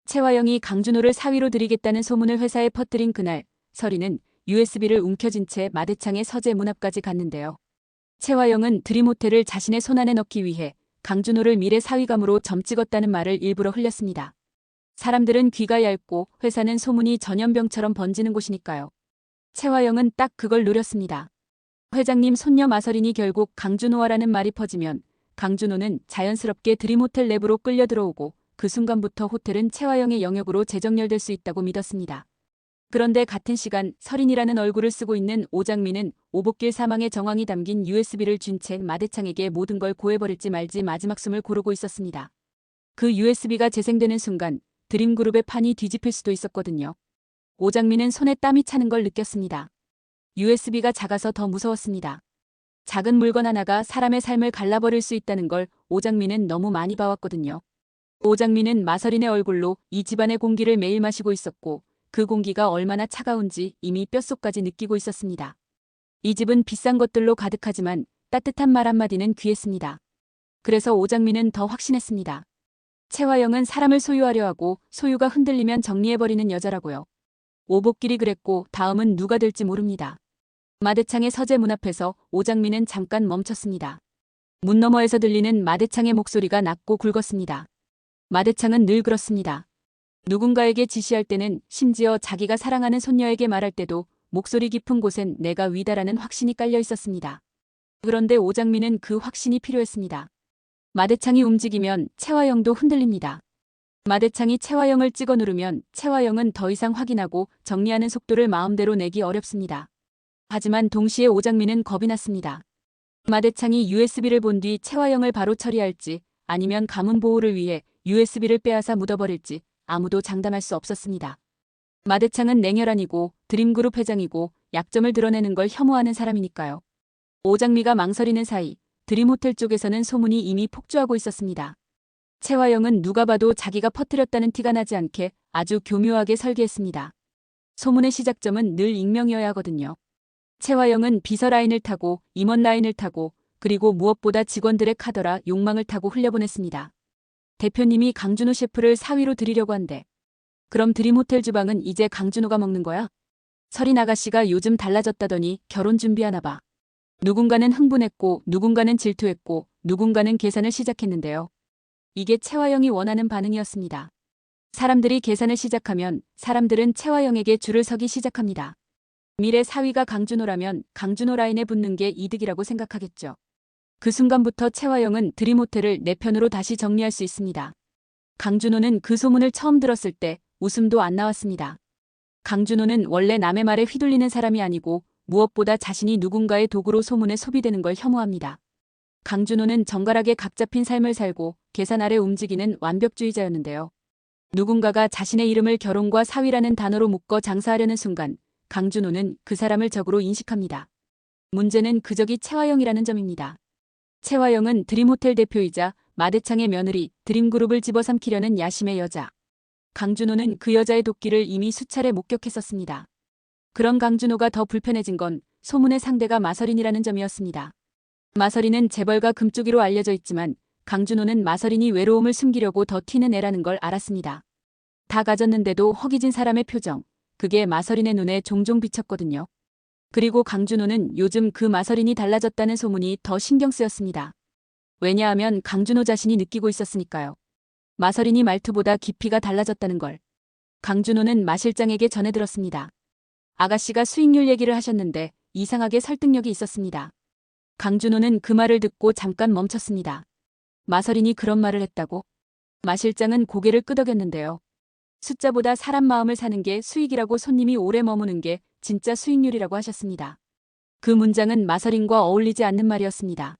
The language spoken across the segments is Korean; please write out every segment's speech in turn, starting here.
최화영이 강준호를 사위로 들이겠다는 소문을 회사에 퍼뜨린 그날, 서린은 USB를 움켜쥔 채 마대창의 서재 문 앞까지 갔는데요. 최화영은 드림호텔을 자신의 손안에 넣기 위해 강준호를 미래 사위감으로 점 찍었다는 말을 일부러 흘렸습니다. 사람들은 귀가 얇고 회사는 소문이 전염병처럼 번지는 곳이니까요. 최화영은 딱 그걸 노렸습니다. 회장님 손녀 마서린이 결국 강준호와라는 말이 퍼지면 강준호는 자연스럽게 드림호텔 내부로 끌려 들어오고 그 순간부터 호텔은 최화영의 영역으로 재정렬될 수 있다고 믿었습니다. 그런데 같은 시간 서린이라는 얼굴을 쓰고 있는 오장민은 오복길 사망의 정황이 담긴 USB를 쥔 채 마대창에게 모든 걸 고해버릴지 말지 마지막 숨을 고르고 있었습니다. 그 USB가 재생되는 순간 드림그룹의 판이 뒤집힐 수도 있었거든요. 오장민은 손에 땀이 차는 걸 느꼈습니다. USB가 작아서 더 무서웠습니다. 작은 물건 하나가 사람의 삶을 갈라버릴 수 있다는 걸 오장민은 너무 많이 봐왔거든요. 오장민은 마서린의 얼굴로 이 집안의 공기를 매일 마시고 있었고 그 공기가 얼마나 차가운지 이미 뼛속까지 느끼고 있었습니다. 이 집은 비싼 것들로 가득하지만 따뜻한 말 한마디는 귀했습니다. 그래서 오장민은 더 확신했습니다. 최화영은 사람을 소유하려 하고 소유가 흔들리면 정리해버리는 여자라고요. 오복길이 그랬고 다음은 누가 될지 모릅니다. 마대창의 서재 문 앞에서 오장민은 잠깐 멈췄습니다. 문 너머에서 들리는 마대창의 목소리가 낮고 굵었습니다. 마대창은 늘 그렇습니다. 누군가에게 지시할 때는 심지어 자기가 사랑하는 손녀에게 말할 때도 목소리 깊은 곳엔 내가 위다라는 확신이 깔려 있었습니다. 그런데 오장민은 그 확신이 필요했습니다. 마대창이 움직이면 최화영도 흔들립니다. 마대창이 최화영을 찍어 누르면 최화영은 더 이상 확인하고 정리하는 속도를 마음대로 내기 어렵습니다. 하지만 동시에 오장민은 겁이 났습니다. 마대창이 USB를 본 뒤 최화영을 바로 처리할지 아니면 가문 보호를 위해 USB를 빼앗아 묻어버릴지 아무도 장담할 수 없었습니다. 마대창은 냉혈한이고 드림그룹 회장이고 약점을 드러내는 걸 혐오하는 사람이니까요. 오장미가 망설이는 사이 드림호텔 쪽에서는 소문이 이미 폭주하고 있었습니다. 최화영은 누가 봐도 자기가 퍼뜨렸다는 티가 나지 않게 아주 교묘하게 설계했습니다. 소문의 시작점은 늘 익명이어야 하거든요. 최화영은 비서 라인을 타고 임원 라인을 타고 그리고 무엇보다 직원들의 카더라 욕망을 타고 흘려보냈습니다. 대표님이 강준호 셰프를 사위로 들이려고 한대. 그럼 드림호텔 주방은 이제 강준호가 먹는 거야? 서린 아가씨가 요즘 달라졌다더니 결혼 준비하나 봐. 누군가는 흥분했고 누군가는 질투했고 누군가는 계산을 시작했는데요. 이게 최화영이 원하는 반응이었습니다. 사람들이 계산을 시작하면 사람들은 최화영에게 줄을 서기 시작합니다. 미래 사위가 강준호라면 강준호 라인에 붙는 게 이득이라고 생각하겠죠. 그 순간부터 최화영은 드림호텔을 내 편으로 다시 정리할 수 있습니다. 강준호는 그 소문을 처음 들었을 때 웃음도 안 나왔습니다. 강준호는 원래 남의 말에 휘둘리는 사람이 아니고 무엇보다 자신이 누군가의 도구로 소문에 소비되는 걸 혐오합니다. 강준호는 정갈하게 각 잡힌 삶을 살고 계산 아래 움직이는 완벽주의자였는데요. 누군가가 자신의 이름을 결혼과 사위라는 단어로 묶어 장사하려는 순간 강준호는 그 사람을 적으로 인식합니다. 문제는 그 적이 최화영이라는 점입니다. 최화영은 드림호텔 대표이자 마대창의 며느리 드림그룹을 집어삼키려는 야심의 여자. 강준호는 그 여자의 도끼를 이미 수차례 목격했었습니다. 그런 강준호가 더 불편해진 건 소문의 상대가 마서린이라는 점이었습니다. 마서린은 재벌가 금쪽이로 알려져 있지만 강준호는 마서린이 외로움을 숨기려고 더 튀는 애라는 걸 알았습니다. 다 가졌는데도 허기진 사람의 표정, 그게 마서린의 눈에 종종 비쳤거든요. 그리고 강준호는 요즘 그 마서린이 달라졌다는 소문이 더 신경 쓰였습니다. 왜냐하면 강준호 자신이 느끼고 있었으니까요. 마서린이 말투보다 깊이가 달라졌다는 걸. 강준호는 마 실장에게 전해들었습니다. 아가씨가 수익률 얘기를 하셨는데 이상하게 설득력이 있었습니다. 강준호는 그 말을 듣고 잠깐 멈췄습니다. 마서린이 그런 말을 했다고? 마 실장은 고개를 끄덕였는데요. 숫자보다 사람 마음을 사는 게 수익이라고 손님이 오래 머무는 게 진짜 수익률이라고 하셨습니다. 그 문장은 마서린과 어울리지 않는 말이었습니다.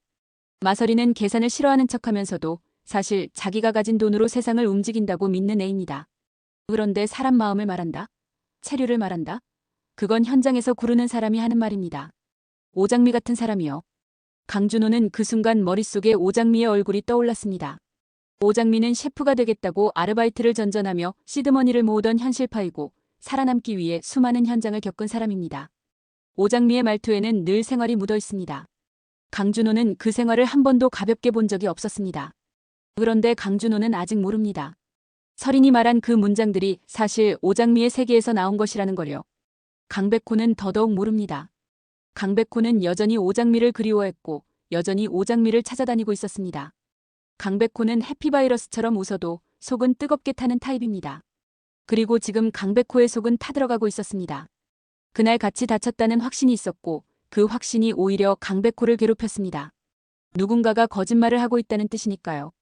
마서린은 계산을 싫어하는 척하면서도 사실 자기가 가진 돈으로 세상을 움직인다고 믿는 애입니다. 그런데 사람 마음을 말한다? 체류를 말한다? 그건 현장에서 구르는 사람이 하는 말입니다. 오장미 같은 사람이요. 강준호는 그 순간 머릿속에 오장미의 얼굴이 떠올랐습니다. 오장미는 셰프가 되겠다고 아르바이트를 전전하며 시드머니를 모으던 현실파이고 살아남기 위해 수많은 현장을 겪은 사람입니다. 오장미의 말투에는 늘 생활이 묻어 있습니다. 강준호는 그 생활을 한 번도 가볍게 본 적이 없었습니다. 그런데 강준호는 아직 모릅니다. 설인이 말한 그 문장들이 사실 오장미의 세계에서 나온 것이라는 걸요. 강백호는 더더욱 모릅니다. 강백호는 여전히 오장미를 그리워했고 여전히 오장미를 찾아다니고 있었습니다. 강백호는 해피바이러스처럼 웃어도 속은 뜨겁게 타는 타입입니다. 그리고 지금 강백호의 속은 타들어가고 있었습니다. 그날 같이 다쳤다는 확신이 있었고 그 확신이 오히려 강백호를 괴롭혔습니다. 누군가가 거짓말을 하고 있다는 뜻이니까요.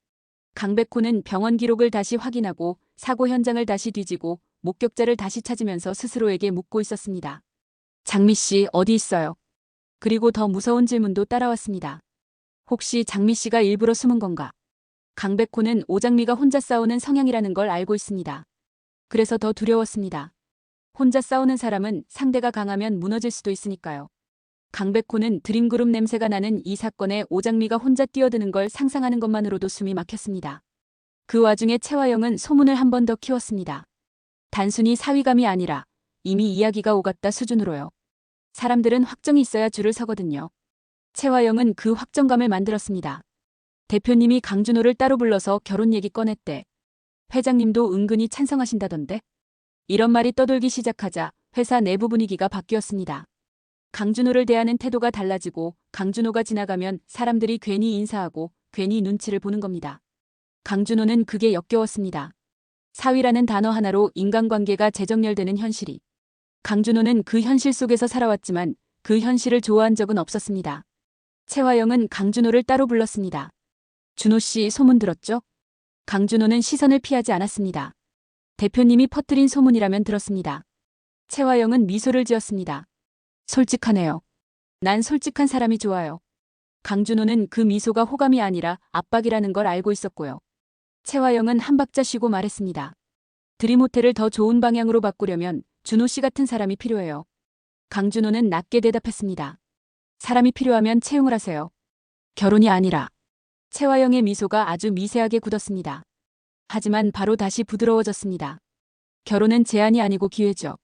강백호는 병원 기록을 다시 확인하고 사고 현장을 다시 뒤지고 목격자를 다시 찾으면서 스스로에게 묻고 있었습니다. 장미 씨 어디 있어요? 그리고 더 무서운 질문도 따라왔습니다. 혹시 장미 씨가 일부러 숨은 건가? 강백호는 오장미가 혼자 싸우는 성향이라는 걸 알고 있습니다. 그래서 더 두려웠습니다. 혼자 싸우는 사람은 상대가 강하면 무너질 수도 있으니까요. 강백호는 드림그룹 냄새가 나는 이 사건에 오장미가 혼자 뛰어드는 걸 상상하는 것만으로도 숨이 막혔습니다. 그 와중에 채화영은 소문을 한 번 더 키웠습니다. 단순히 사위감이 아니라 이미 이야기가 오갔다 수준으로요. 사람들은 확정이 있어야 줄을 서거든요. 채화영은 그 확정감을 만들었습니다. 대표님이 강준호를 따로 불러서 결혼 얘기 꺼냈대. 회장님도 은근히 찬성하신다던데. 이런 말이 떠돌기 시작하자 회사 내부 분위기가 바뀌었습니다. 강준호를 대하는 태도가 달라지고 강준호가 지나가면 사람들이 괜히 인사하고 괜히 눈치를 보는 겁니다. 강준호는 그게 역겨웠습니다. 사위라는 단어 하나로 인간관계가 재정렬되는 현실이. 강준호는 그 현실 속에서 살아왔지만 그 현실을 좋아한 적은 없었습니다. 채화영은 강준호를 따로 불렀습니다. 준호 씨 소문 들었죠? 강준호는 시선을 피하지 않았습니다. 대표님이 퍼뜨린 소문이라면 들었습니다. 채화영은 미소를 지었습니다. 솔직하네요. 난 솔직한 사람이 좋아요. 강준호는 그 미소가 호감이 아니라 압박이라는 걸 알고 있었고요. 채화영은 한 박자 쉬고 말했습니다. 드림호텔을 더 좋은 방향으로 바꾸려면 준호 씨 같은 사람이 필요해요. 강준호는 낮게 대답했습니다. 사람이 필요하면 채용을 하세요. 결혼이 아니라. 채화영의 미소가 아주 미세하게 굳었습니다. 하지만 바로 다시 부드러워졌습니다. 결혼은 제한이 아니고 기회죠.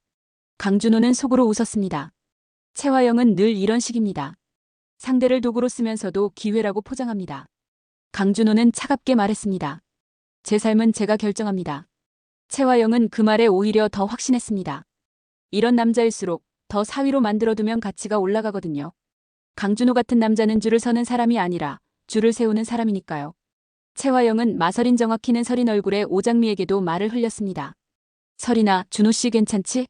강준호는 속으로 웃었습니다. 채화영은 늘 이런 식입니다. 상대를 도구로 쓰면서도 기회라고 포장합니다. 강준호는 차갑게 말했습니다. 제 삶은 제가 결정합니다. 채화영은 그 말에 오히려 더 확신했습니다. 이런 남자일수록 더 사위로 만들어두면 가치가 올라가거든요. 강준호 같은 남자는 줄을 서는 사람이 아니라 줄을 세우는 사람이니까요. 채화영은 마설인 정확히는 설인 얼굴에 오장미에게도 말을 흘렸습니다. 설인아, 준호 씨 괜찮지?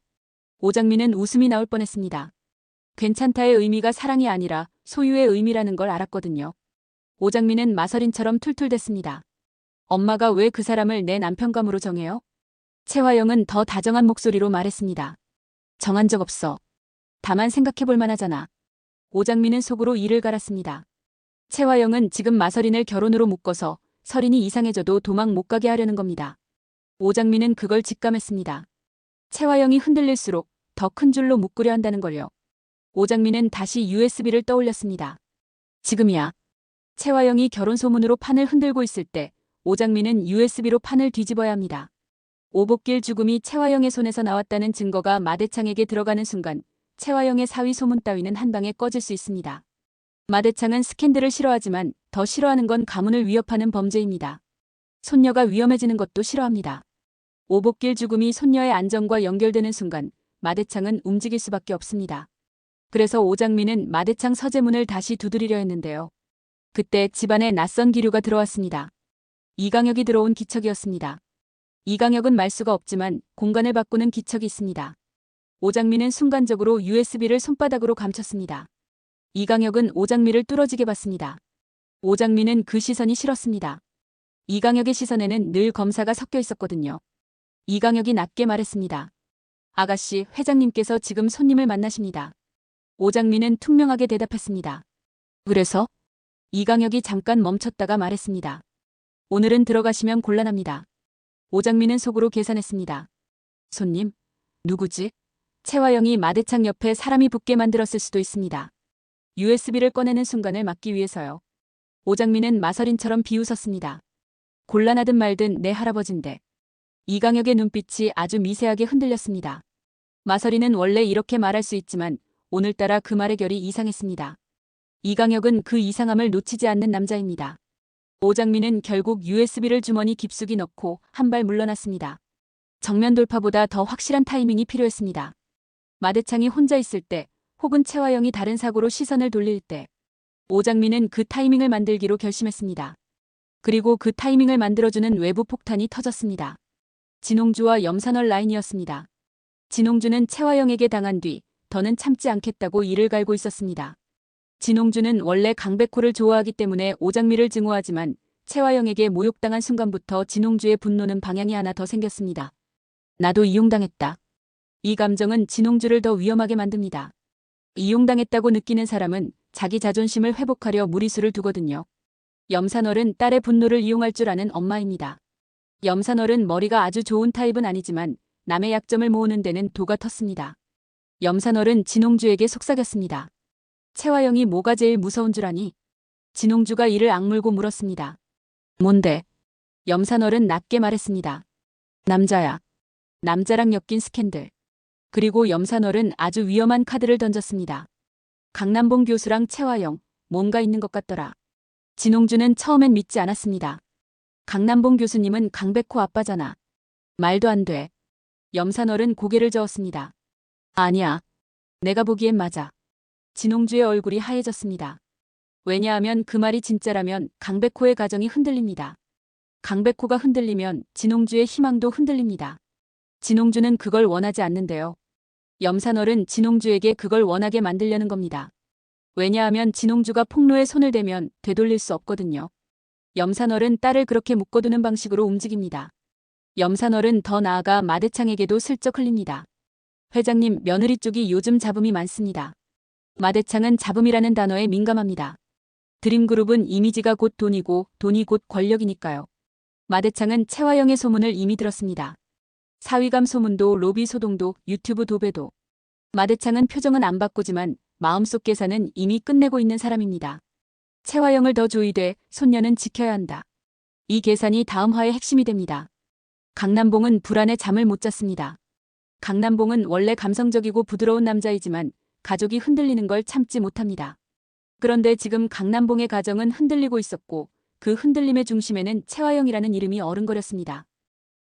오장미는 웃음이 나올 뻔했습니다. 괜찮다의 의미가 사랑이 아니라 소유의 의미라는 걸 알았거든요. 오장미는 마설인처럼 툴툴댔습니다. 엄마가 왜 그 사람을 내 남편감으로 정해요? 채화영은 더 다정한 목소리로 말했습니다. 정한 적 없어. 다만 생각해볼 만하잖아. 오장미는 속으로 이를 갈았습니다. 채화영은 지금 마설인을 결혼으로 묶어서 설인이 이상해져도 도망 못 가게 하려는 겁니다. 오장미는 그걸 직감했습니다. 채화영이 흔들릴수록 더 큰 줄로 묶으려 한다는 걸요. 오장미는 다시 USB를 떠올렸습니다. 지금이야. 채화영이 결혼 소문으로 판을 흔들고 있을 때 오장미는 USB로 판을 뒤집어야 합니다. 오복길 죽음이 채화영의 손에서 나왔다는 증거가 마대창에게 들어가는 순간 채화영의 사위 소문 따위는 한 방에 꺼질 수 있습니다. 마대창은 스캔들을 싫어하지만 더 싫어하는 건 가문을 위협하는 범죄입니다. 손녀가 위험해지는 것도 싫어합니다. 오복길 죽음이 손녀의 안전과 연결되는 순간 마대창은 움직일 수밖에 없습니다. 그래서 오장미는 마대창 서재문을 다시 두드리려 했는데요. 그때 집안에 낯선 기류가 들어왔습니다. 이강혁이 들어온 기척이었습니다. 이강혁은 말 수가 없지만 공간을 바꾸는 기척이 있습니다. 오장미는 순간적으로 USB를 손바닥으로 감췄습니다. 이강혁은 오장미를 뚫어지게 봤습니다. 오장미는 그 시선이 싫었습니다. 이강혁의 시선에는 늘 검사가 섞여 있었거든요. 이강혁이 낮게 말했습니다. 아가씨, 회장님께서 지금 손님을 만나십니다. 오장미는 퉁명하게 대답했습니다. 그래서? 이강혁이 잠깐 멈췄다가 말했습니다. 오늘은 들어가시면 곤란합니다. 오장미는 속으로 계산했습니다. 손님? 누구지? 채화영이 마대창 옆에 사람이 붙게 만들었을 수도 있습니다. USB를 꺼내는 순간을 막기 위해서요. 오장미는 마설인처럼 비웃었습니다. 곤란하든 말든 내 할아버진데. 이강혁의 눈빛이 아주 미세하게 흔들렸습니다. 마설이는 원래 이렇게 말할 수 있지만 오늘따라 그 말의 결이 이상했습니다. 이강혁은 그 이상함을 놓치지 않는 남자입니다. 오장민은 결국 USB를 주머니 깊숙이 넣고 한 발 물러났습니다. 정면 돌파보다 더 확실한 타이밍이 필요했습니다. 마대창이 혼자 있을 때 혹은 채화영이 다른 사고로 시선을 돌릴 때 오장민은 그 타이밍을 만들기로 결심했습니다. 그리고 그 타이밍을 만들어주는 외부 폭탄이 터졌습니다. 진홍주와 염산월 라인이었습니다. 진홍주는 채화영에게 당한 뒤 더는 참지 않겠다고 이를 갈고 있었습니다. 진홍주는 원래 강백호를 좋아하기 때문에 오장미를 증오하지만 채화영에게 모욕당한 순간부터 진홍주의 분노는 방향이 하나 더 생겼습니다. 나도 이용당했다. 이 감정은 진홍주를 더 위험하게 만듭니다. 이용당했다고 느끼는 사람은 자기 자존심을 회복하려 무리수를 두거든요. 염산월은 딸의 분노를 이용할 줄 아는 엄마입니다. 염산월은 머리가 아주 좋은 타입은 아니지만 남의 약점을 모으는 데는 도가 텄습니다. 염산월은 진홍주에게 속삭였습니다. 채화영이 뭐가 제일 무서운 줄 아니? 진홍주가 이를 악물고 물었습니다. 뭔데? 염산월은 낮게 말했습니다. 남자야. 남자랑 엮인 스캔들. 그리고 염산월은 아주 위험한 카드를 던졌습니다. 강남봉 교수랑 채화영, 뭔가 있는 것 같더라. 진홍주는 처음엔 믿지 않았습니다. 강남봉 교수님은 강백호 아빠잖아. 말도 안 돼. 염산월은 고개를 저었습니다. 아니야. 내가 보기엔 맞아. 진홍주의 얼굴이 하얘졌습니다. 왜냐하면 그 말이 진짜라면 강백호의 가정이 흔들립니다. 강백호가 흔들리면 진홍주의 희망도 흔들립니다. 진홍주는 그걸 원하지 않는데요. 염산월은 진홍주에게 그걸 원하게 만들려는 겁니다. 왜냐하면 진홍주가 폭로에 손을 대면 되돌릴 수 없거든요. 염산월은 딸을 그렇게 묶어두는 방식으로 움직입니다. 염산월은 더 나아가 마대창에게도 슬쩍 흘립니다. 회장님, 며느리 쪽이 요즘 잡음이 많습니다. 마대창은 잡음이라는 단어에 민감합니다. 드림그룹은 이미지가 곧 돈이고 돈이 곧 권력이니까요. 마대창은 채화영의 소문을 이미 들었습니다. 사위감 소문도 로비 소동도 유튜브 도배도. 마대창은 표정은 안 바꾸지만 마음속 계산은 이미 끝내고 있는 사람입니다. 채화영을 더 조이되 손녀는 지켜야 한다. 이 계산이 다음 화의 핵심이 됩니다. 강남봉은 불안에 잠을 못 잤습니다. 강남봉은 원래 감성적이고 부드러운 남자이지만 가족이 흔들리는 걸 참지 못합니다. 그런데 지금 강남봉의 가정은 흔들리고 있었고 그 흔들림의 중심에는 채화영이라는 이름이 어른거렸습니다.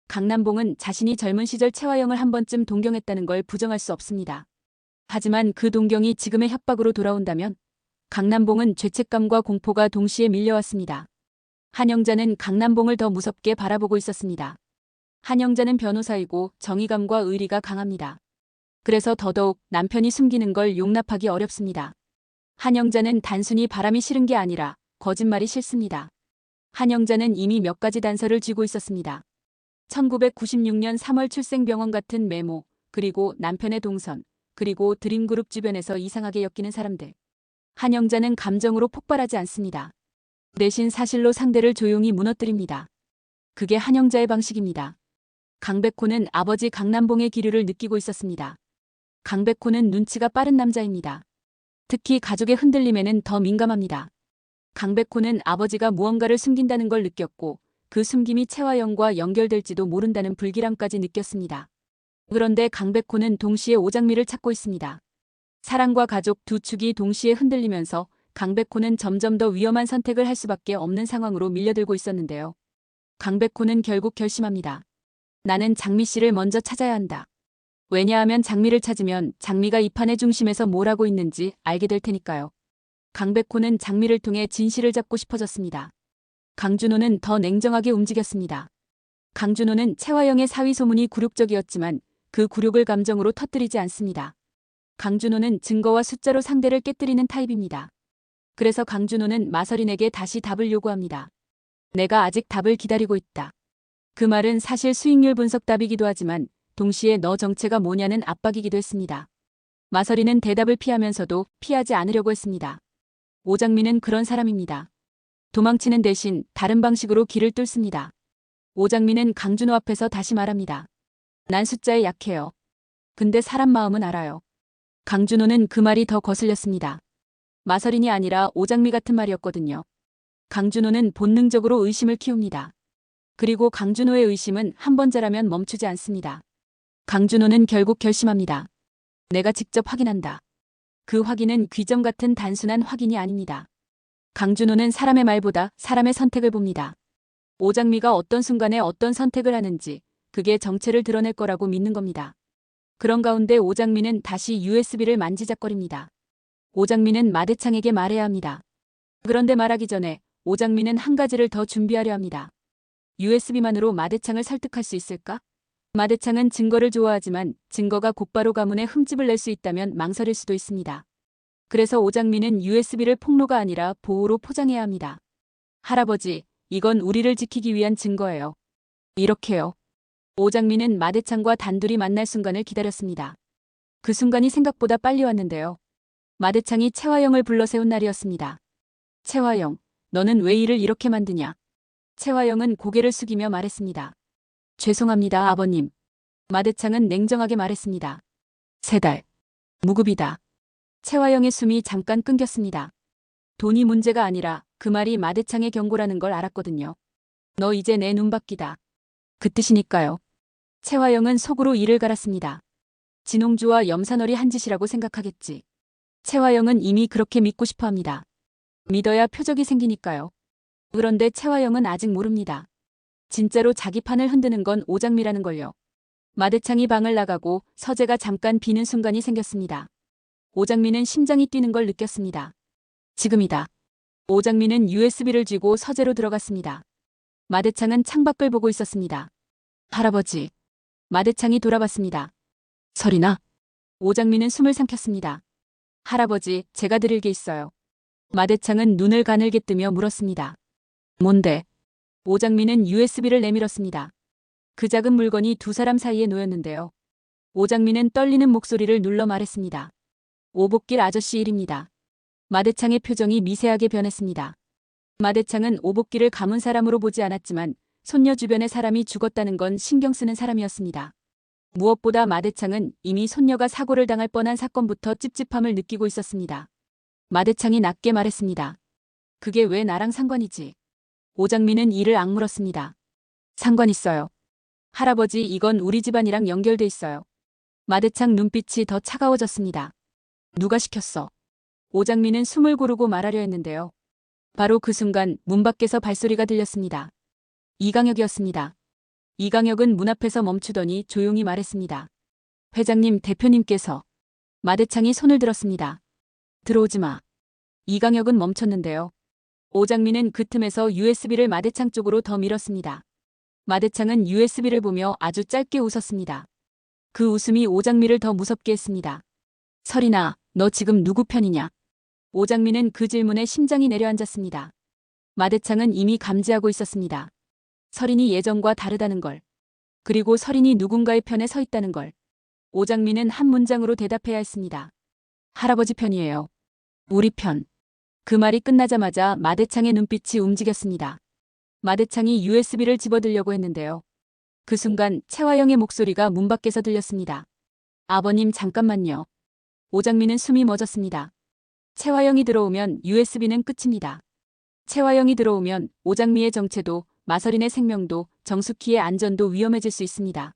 강남봉은 자신이 젊은 시절 채화영을 한 번쯤 동경했다는 걸 부정할 수 없습니다. 하지만 그 동경이 지금의 협박으로 돌아온다면 강남봉은 죄책감과 공포가 동시에 밀려왔습니다. 한영자는 강남봉을 더 무섭게 바라보고 있었습니다. 한영자는 변호사이고 정의감과 의리가 강합니다. 그래서 더더욱 남편이 숨기는 걸 용납하기 어렵습니다. 한영자는 단순히 바람이 싫은 게 아니라 거짓말이 싫습니다. 한영자는 이미 몇 가지 단서를 쥐고 있었습니다. 1996년 3월 출생병원 같은 메모, 그리고 남편의 동선, 그리고 드림그룹 주변에서 이상하게 엮이는 사람들. 한영자는 감정으로 폭발하지 않습니다. 대신 사실로 상대를 조용히 무너뜨립니다. 그게 한영자의 방식입니다. 강백호는 아버지 강남봉의 기류를 느끼고 있었습니다. 강백호는 눈치가 빠른 남자입니다. 특히 가족의 흔들림에는 더 민감합니다. 강백호는 아버지가 무언가를 숨긴다는 걸 느꼈고 그 숨김이 채화영과 연결될지도 모른다는 불길함까지 느꼈습니다. 그런데 강백호는 동시에 오장미를 찾고 있습니다. 사랑과 가족 두 축이 동시에 흔들리면서 강백호는 점점 더 위험한 선택을 할 수밖에 없는 상황으로 밀려들고 있었는데요. 강백호는 결국 결심합니다. 나는 장미 씨를 먼저 찾아야 한다. 왜냐하면 장미를 찾으면 장미가 이 판의 중심에서 뭘 하고 있는지 알게 될 테니까요. 강백호는 장미를 통해 진실을 잡고 싶어졌습니다. 강준호는 더 냉정하게 움직였습니다. 강준호는 채화영의 사위 소문이 굴욕적이었지만 그 굴욕을 감정으로 터뜨리지 않습니다. 강준호는 증거와 숫자로 상대를 깨뜨리는 타입입니다. 그래서 강준호는 마서린에게 다시 답을 요구합니다. 내가 아직 답을 기다리고 있다. 그 말은 사실 수익률 분석 답이기도 하지만 동시에 너 정체가 뭐냐는 압박이기도 했습니다. 마서린은 대답을 피하면서도 피하지 않으려고 했습니다. 오장민은 그런 사람입니다. 도망치는 대신 다른 방식으로 길을 뚫습니다. 오장민은 강준호 앞에서 다시 말합니다. 난 숫자에 약해요. 근데 사람 마음은 알아요. 강준호는 그 말이 더 거슬렸습니다. 마서린이 아니라 오장미 같은 말이었거든요. 강준호는 본능적으로 의심을 키웁니다. 그리고 강준호의 의심은 한 번 자라면 멈추지 않습니다. 강준호는 결국 결심합니다. 내가 직접 확인한다. 그 확인은 귀점 같은 단순한 확인이 아닙니다. 강준호는 사람의 말보다 사람의 선택을 봅니다. 오장미가 어떤 순간에 어떤 선택을 하는지 그게 정체를 드러낼 거라고 믿는 겁니다. 그런 가운데 오장미는 다시 USB를 만지작거립니다. 오장미는 마대창에게 말해야 합니다. 그런데 말하기 전에 오장미는 한 가지를 더 준비하려 합니다. USB만으로 마대창을 설득할 수 있을까? 마대창은 증거를 좋아하지만 증거가 곧바로 가문에 흠집을 낼 수 있다면 망설일 수도 있습니다. 그래서 오장미는 USB를 폭로가 아니라 보호로 포장해야 합니다. 할아버지, 이건 우리를 지키기 위한 증거예요. 이렇게요. 오장미는 마대창과 단둘이 만날 순간을 기다렸습니다. 그 순간이 생각보다 빨리 왔는데요. 마대창이 채화영을 불러 세운 날이었습니다. 채화영, 너는 왜 일을 이렇게 만드냐? 채화영은 고개를 숙이며 말했습니다. 죄송합니다, 아버님. 마대창은 냉정하게 말했습니다. 3달. 무급이다. 채화영의 숨이 잠깐 끊겼습니다. 돈이 문제가 아니라 그 말이 마대창의 경고라는 걸 알았거든요. 너 이제 내 눈밖이다. 그 뜻이니까요. 채화영은 속으로 이를 갈았습니다. 진홍주와 염산월이 한 짓이라고 생각하겠지. 채화영은 이미 그렇게 믿고 싶어 합니다. 믿어야 표적이 생기니까요. 그런데 채화영은 아직 모릅니다. 진짜로 자기 판을 흔드는 건 오장미라는 걸요. 마대창이 방을 나가고 서재가 잠깐 비는 순간이 생겼습니다. 오장미는 심장이 뛰는 걸 느꼈습니다. 지금이다. 오장미는 USB를 쥐고 서재로 들어갔습니다. 마대창은 창밖을 보고 있었습니다. 할아버지. 마대창이 돌아봤습니다. 설이나? 오장미는 숨을 삼켰습니다. 할아버지, 제가 드릴 게 있어요. 마대창은 눈을 가늘게 뜨며 물었습니다. 뭔데? 오장미는 USB를 내밀었습니다. 그 작은 물건이 두 사람 사이에 놓였는데요. 오장미는 떨리는 목소리를 눌러 말했습니다. 오복길 아저씨 일입니다. 마대창의 표정이 미세하게 변했습니다. 마대창은 오복길을 가문 사람으로 보지 않았지만 손녀 주변의 사람이 죽었다는 건 신경 쓰는 사람이었습니다. 무엇보다 마대창은 이미 손녀가 사고를 당할 뻔한 사건부터 찝찝함을 느끼고 있었습니다. 마대창이 낮게 말했습니다. 그게 왜 나랑 상관이지? 오장미는 이를 악물었습니다. 상관 있어요. 할아버지, 이건 우리 집안이랑 연결돼 있어요. 마대창 눈빛이 더 차가워졌습니다. 누가 시켰어? 오장미는 숨을 고르고 말하려 했는데요. 바로 그 순간 문 밖에서 발소리가 들렸습니다. 이강혁이었습니다. 이강혁은 문 앞에서 멈추더니 조용히 말했습니다. 회장님, 대표님께서. 마대창이 손을 들었습니다. 들어오지 마. 이강혁은 멈췄는데요. 오장미는 그 틈에서 USB를 마대창 쪽으로 더 밀었습니다. 마대창은 USB를 보며 아주 짧게 웃었습니다. 그 웃음이 오장미를 더 무섭게 했습니다. 설이나, 너 지금 누구 편이냐? 오장미는 그 질문에 심장이 내려앉았습니다. 마대창은 이미 감지하고 있었습니다. 설인이 예전과 다르다는 걸. 그리고 설인이 누군가의 편에 서 있다는 걸. 오장미는 한 문장으로 대답해야 했습니다. 할아버지 편이에요. 우리 편. 그 말이 끝나자마자 마대창의 눈빛이 움직였습니다. 마대창이 USB를 집어들려고 했는데요. 그 순간 채화영의 목소리가 문 밖에서 들렸습니다. 아버님, 잠깐만요. 오장미는 숨이 멎었습니다. 채화영이 들어오면 USB는 끝입니다. 채화영이 들어오면 오장미의 정체도, 마설인의 생명도, 정숙희의 안전도 위험해질 수 있습니다.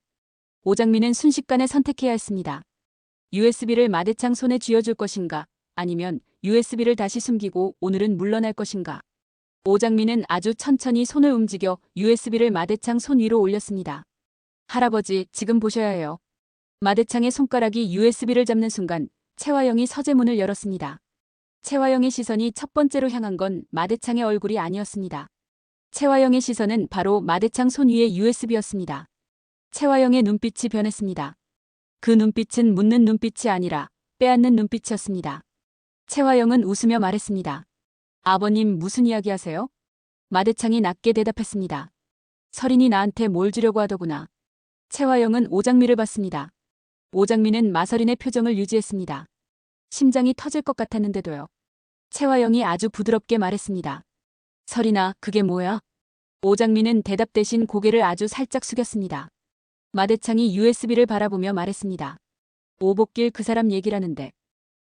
오장미는 순식간에 선택해야 했습니다. USB를 마대창 손에 쥐어줄 것인가, 아니면 USB를 다시 숨기고 오늘은 물러날 것인가. 오장미는 아주 천천히 손을 움직여 USB를 마대창 손 위로 올렸습니다. 할아버지, 지금 보셔야 해요. 마대창의 손가락이 USB를 잡는 순간 채화영이 서재문을 열었습니다. 채화영의 시선이 첫 번째로 향한 건 마대창의 얼굴이 아니었습니다. 채화영의 시선은 바로 마대창 손 위의 USB였습니다. 채화영의 눈빛이 변했습니다. 그 눈빛은 묻는 눈빛이 아니라 빼앗는 눈빛이었습니다. 채화영은 웃으며 말했습니다. 아버님, 무슨 이야기 하세요? 마대창이 낮게 대답했습니다. 설인이 나한테 뭘 주려고 하더구나. 채화영은 오장미를 봤습니다. 오장미는 마설인의 표정을 유지했습니다. 심장이 터질 것 같았는데도요. 채화영이 아주 부드럽게 말했습니다. 설인아, 그게 뭐야? 오장미는 대답 대신 고개를 아주 살짝 숙였습니다. 마대창이 USB를 바라보며 말했습니다. 오복길 그 사람 얘기라는데.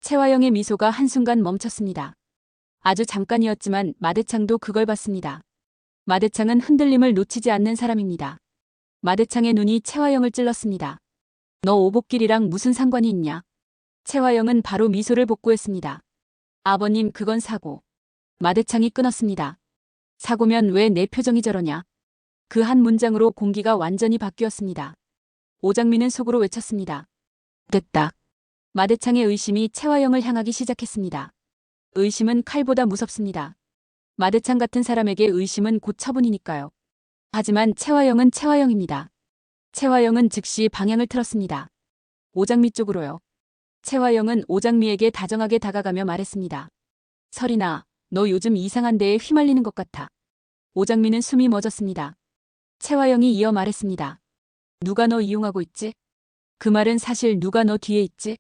채화영의 미소가 한순간 멈췄습니다. 아주 잠깐이었지만 마대창도 그걸 봤습니다. 마대창은 흔들림을 놓치지 않는 사람입니다. 마대창의 눈이 채화영을 찔렀습니다. 너 오복길이랑 무슨 상관이 있냐? 채화영은 바로 미소를 복구했습니다. 아버님, 그건 사고. 마대창이 끊었습니다. 사고면 왜 내 표정이 저러냐? 그 한 문장으로 공기가 완전히 바뀌었습니다. 오장민은 속으로 외쳤습니다. 됐다. 마대창의 의심이 채화영을 향하기 시작했습니다. 의심은 칼보다 무섭습니다. 마대창 같은 사람에게 의심은 곧 처분이니까요. 하지만 채화영은 채화영입니다. 채화영은 즉시 방향을 틀었습니다. 오장미 쪽으로요. 채화영은 오장미에게 다정하게 다가가며 말했습니다. 설이나, 너 요즘 이상한 데에 휘말리는 것 같아. 오장미는 숨이 멎었습니다. 채화영이 이어 말했습니다. 누가 너 이용하고 있지? 그 말은 사실 누가 너 뒤에 있지?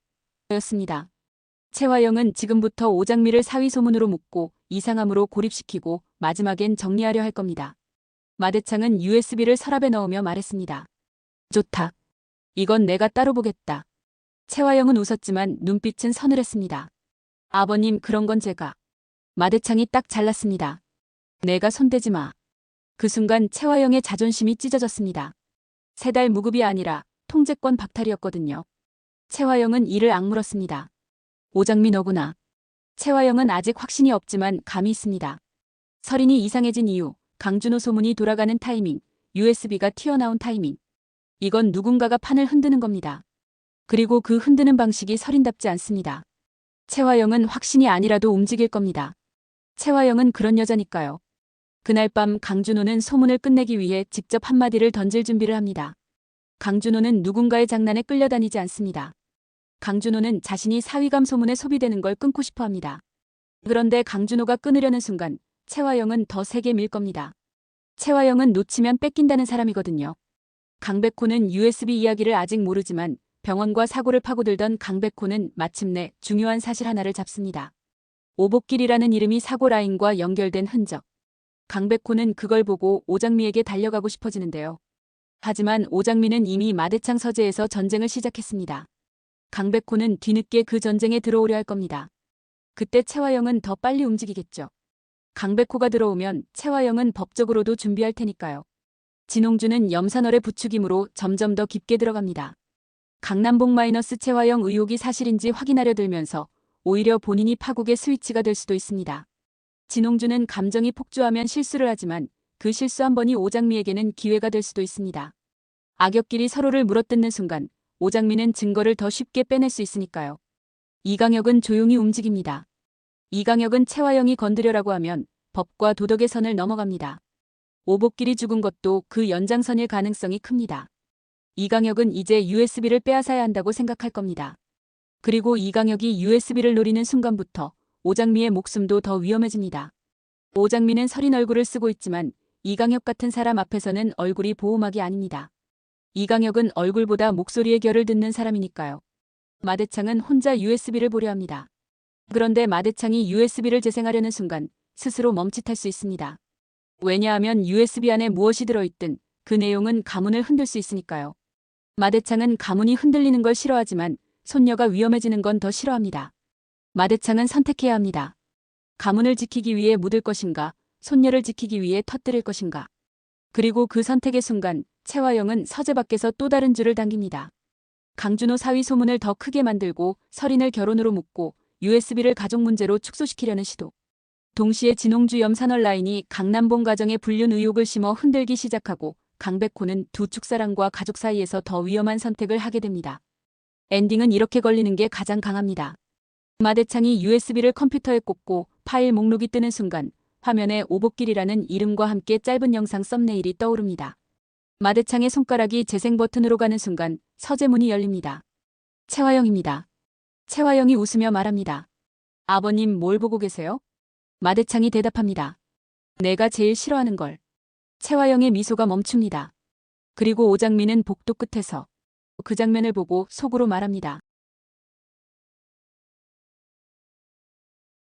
였습니다. 채화영은 지금부터 오장미를 사위 소문으로 묶고 이상함으로 고립시키고 마지막엔 정리하려 할 겁니다. 마대창은 USB를 서랍에 넣으며 말했습니다. 좋다. 이건 내가 따로 보겠다. 채화영은 웃었지만 눈빛은 서늘했습니다. 아버님, 그런 건 제가. 마대창이 딱 잘랐습니다. 내가 손대지 마. 그 순간 채화영의 자존심이 찢어졌습니다. 3달 무급이 아니라 통제권 박탈이었거든요. 채화영은 이를 악물었습니다. 오장미 너구나. 채화영은 아직 확신이 없지만 감이 있습니다. 설인이 이상해진 이유, 강준호 소문이 돌아가는 타이밍, USB가 튀어나온 타이밍. 이건 누군가가 판을 흔드는 겁니다. 그리고 그 흔드는 방식이 설인답지 않습니다. 채화영은 확신이 아니라도 움직일 겁니다. 채화영은 그런 여자니까요. 그날 밤 강준호는 소문을 끝내기 위해 직접 한마디를 던질 준비를 합니다. 강준호는 누군가의 장난에 끌려다니지 않습니다. 강준호는 자신이 사위감 소문에 소비되는 걸 끊고 싶어 합니다. 그런데 강준호가 끊으려는 순간 채화영은 더 세게 밀 겁니다. 채화영은 놓치면 뺏긴다는 사람이거든요. 강백호는 USB 이야기를 아직 모르지만 병원과 사고를 파고들던 강백호는 마침내 중요한 사실 하나를 잡습니다. 오복길이라는 이름이 사고 라인과 연결된 흔적. 강백호는 그걸 보고 오장미에게 달려가고 싶어지는데요. 하지만 오장미는 이미 마대창 서재에서 전쟁을 시작했습니다. 강백호는 뒤늦게 그 전쟁에 들어오려 할 겁니다. 그때 채화영은 더 빨리 움직이겠죠. 강백호가 들어오면 채화영은 법적으로도 준비할 테니까요. 진홍주는 염산월의 부추김으로 점점 더 깊게 들어갑니다. 강남봉 마이너스 채화영 의혹이 사실인지 확인하려 들면서 오히려 본인이 파국의 스위치가 될 수도 있습니다. 진홍주는 감정이 폭주하면 실수를 하지만 그 실수 한 번이 오장미에게는 기회가 될 수도 있습니다. 악역끼리 서로를 물어뜯는 순간 오장미는 증거를 더 쉽게 빼낼 수 있으니까요. 이강혁은 조용히 움직입니다. 이강혁은 채화영이 건드려라고 하면 법과 도덕의 선을 넘어갑니다. 오복길이 죽은 것도 그 연장선일 가능성이 큽니다. 이강혁은 이제 USB를 빼앗아야 한다고 생각할 겁니다. 그리고 이강혁이 USB를 노리는 순간부터 오장미의 목숨도 더 위험해집니다. 오장미는 설인 얼굴을 쓰고 있지만 이강혁 같은 사람 앞에서는 얼굴이 보호막이 아닙니다. 이강혁은 얼굴보다 목소리의 결을 듣는 사람이니까요. 마대창은 혼자 USB를 보려 합니다. 그런데 마대창이 USB를 재생하려는 순간 스스로 멈칫할 수 있습니다. 왜냐하면 USB 안에 무엇이 들어있든 그 내용은 가문을 흔들 수 있으니까요. 마대창은 가문이 흔들리는 걸 싫어하지만 손녀가 위험해지는 건 더 싫어합니다. 마대창은 선택해야 합니다. 가문을 지키기 위해 묻을 것인가, 손녀를 지키기 위해 터뜨릴 것인가. 그리고 그 선택의 순간 채화영은 서재 밖에서 또 다른 줄을 당깁니다. 강준호 사위 소문을 더 크게 만들고 설인을 결혼으로 묶고 USB를 가족 문제로 축소시키려는 시도. 동시에 진홍주 염산월 라인이 강남봉 가정의 불륜 의혹을 심어 흔들기 시작하고 강백호는 두 축사랑과 가족 사이에서 더 위험한 선택을 하게 됩니다. 엔딩은 이렇게 걸리는 게 가장 강합니다. 마대창이 USB를 컴퓨터에 꽂고 파일 목록이 뜨는 순간 화면에 오복길이라는 이름과 함께 짧은 영상 썸네일이 떠오릅니다. 마대창의 손가락이 재생 버튼으로 가는 순간 서재문이 열립니다. 채화영입니다. 채화영이 웃으며 말합니다. 아버님 뭘 보고 계세요? 마대창이 대답합니다. 내가 제일 싫어하는 걸. 채화영의 미소가 멈춥니다. 그리고 오장미는 복도 끝에서 그 장면을 보고 속으로 말합니다.